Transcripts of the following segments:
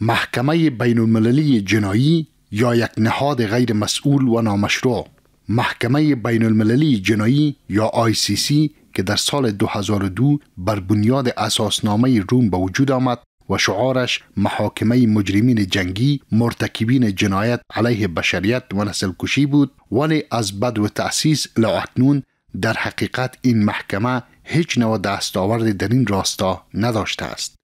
محکمه بین المللی جنایی یا یک نهاد غیر مسئول و نامشروع. محکمه بین المللی جنایی یا ICC که در سال 2002 بر بنیاد اساسنامه روم به وجود آمد و شعارش محاکمه مجرمین جنگی مرتکبین جنایت علیه بشریت و نسل کشی بود، ولی از بدو تأسیس الی اکنون در حقیقت این محکمه هیچ نوع دستاورد در این راستا نداشته است.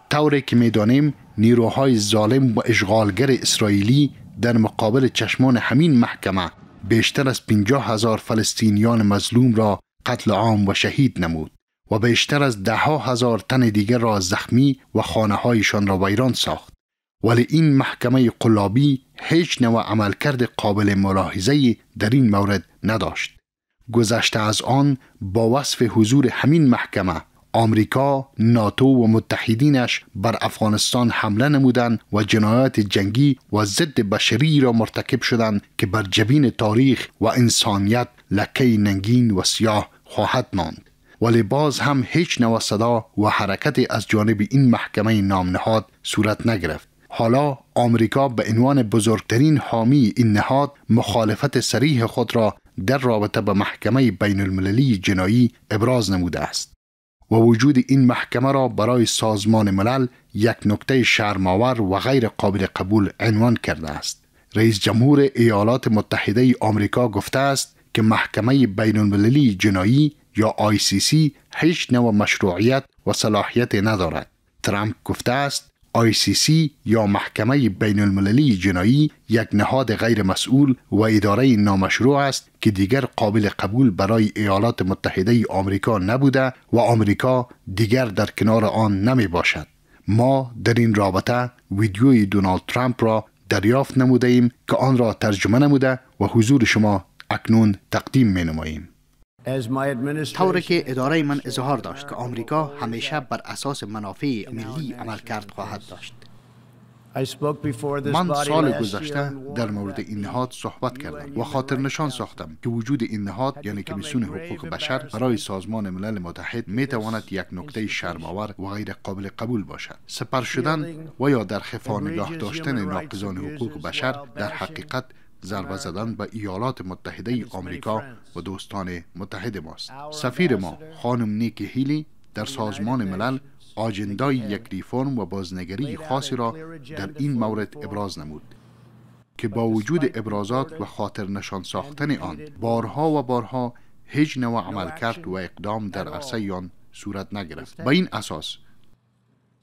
طوری که می‌دانیم نیروهای ظالم و اشغالگر اسرائیلی در مقابل چشمان همین محکمه بیشتر از 50,000 فلسطینیان مظلوم را قتل عام و شهید نمود و بیشتر از 10,000 تن دیگر را زخمی و خانه‌هایشان را ویران ساخت. ولی این محکمه قلابی هیچ نوع عملکرد قابل ملاحظه‌ای در این مورد نداشت. گذشته از آن با وصف حضور همین محکمه آمریکا، ناتو و متحدینش بر افغانستان حمله نمودند و جنایات جنگی و ضد بشری را مرتکب شدند که بر جبین تاریخ و انسانیت لکه ننگین و سیاه خواهد ماند. ولی باز هم هیچ نوع صدا و حرکت از جانب این محکمه نامنهاد صورت نگرفت. حالا آمریکا به عنوان بزرگترین حامی این نهاد مخالفت صریح خود را در رابطه با محکمه بین المللی جنایی ابراز نموده است و وجود این محکمه را برای سازمان ملل یک نکته شرم‌آور و غیر قابل قبول عنوان کرده است. رئیس جمهور ایالات متحده آمریکا گفته است که محکمه بین المللی جنایی یا ICC هیچ نوع مشروعیت و صلاحیت ندارد. ترامپ گفته است ICC یا محکمه بین المللی جنایی یک نهاد غیر مسئول و اداره نامشروع است که دیگر قابل قبول برای ایالات متحده آمریکا نبوده و آمریکا دیگر در کنار آن نمی باشد. ما در این رابطه ویدیوی دونالد ترامپ را دریافت نموده ایم که آن را ترجمه نموده و حضور شما اکنون تقدیم می نماییم. طوری که اداره من اظهار داشت که آمریکا همیشه بر اساس منافع ملی عملکرد خواهد داشت. من سال گذشته در مورد این نهاد صحبت کردم و خاطر نشان ساختم که وجود این نهاد یعنی کمیسیون حقوق بشر برای سازمان ملل متحد می تواند یک نکته شرم‌آور و غیر قابل قبول باشد. سپر شدن و یا در خفا نگاه داشتن ناقضان حقوق بشر در حقیقت ضربه زدن به ایالات متحده آمریکا و دوستان متحد ماست. سفیر ما خانم نیکی هیلی در سازمان ملل آجندای یک ریفرم و بازنگری خاصی را در این مورد ابراز نمود که با وجود ابرازات و خاطر نشان ساختن آن بارها و بارها هیچ نوع عملکرد و اقدام در عرصه آن صورت نگرفت. با این اساس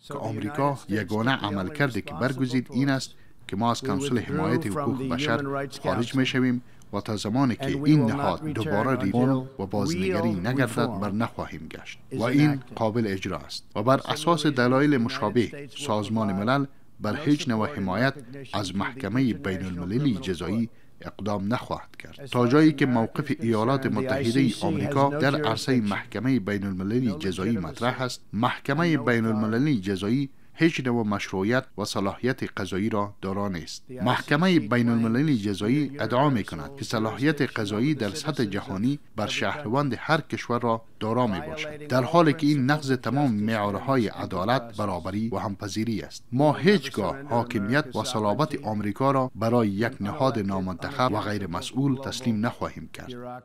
که آمریکا یگانه عملکردی که برگزید این است که ما از کانسل حمایت حقوق بشر خارج می شویم و تا زمانی که این نهاد دوباره ریفرم و بازنگری نگردد بر نخواهیم گشت و این قابل اجرا است و بر اساس دلایل مشابه سازمان ملل بر هیچ نوع حمایت از محکمه بین المللی جزایی اقدام نخواهد کرد تا جایی که موقف ایالات متحده آمریکا در عرصه محکمه بین المللی جزایی مطرح است. محکمه بین المللی جزایی هیچ نوع مشروعیت و صلاحیت قضایی را دارا نیست. محکمه بین المللی جزایی ادعا می کند که صلاحیت قضایی در سطح جهانی بر شهروند هر کشور را دارا می باشد، در حالی که این نقض تمام معیارهای عدالت، برابری و همپذیری است. ما هیچگاه حاکمیت و صلابت آمریکا را برای یک نهاد نامنتخب و غیر مسئول تسلیم نخواهیم کرد.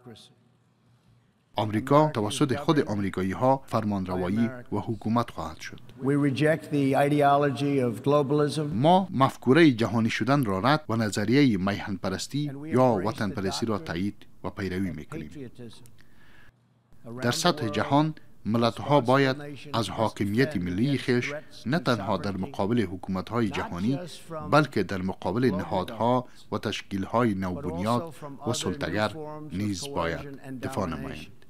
آمریکا توسط خود آمریکایی ها فرمانروایی و حکومت خواهد شد. ما مفکوره جهانی شدن را رد و نظریه میهن پرستی یا وطن پرستی را تایید و پیروی میکنیم. در سطح جهان ملت‌ها باید از حاکمیت ملی خویش نه تنها در مقابل حکومت‌های جهانی بلکه در مقابل نهادها و تشکیل‌های نوبنیاد و سلطه‌گر نیز باید دفاع نمایند.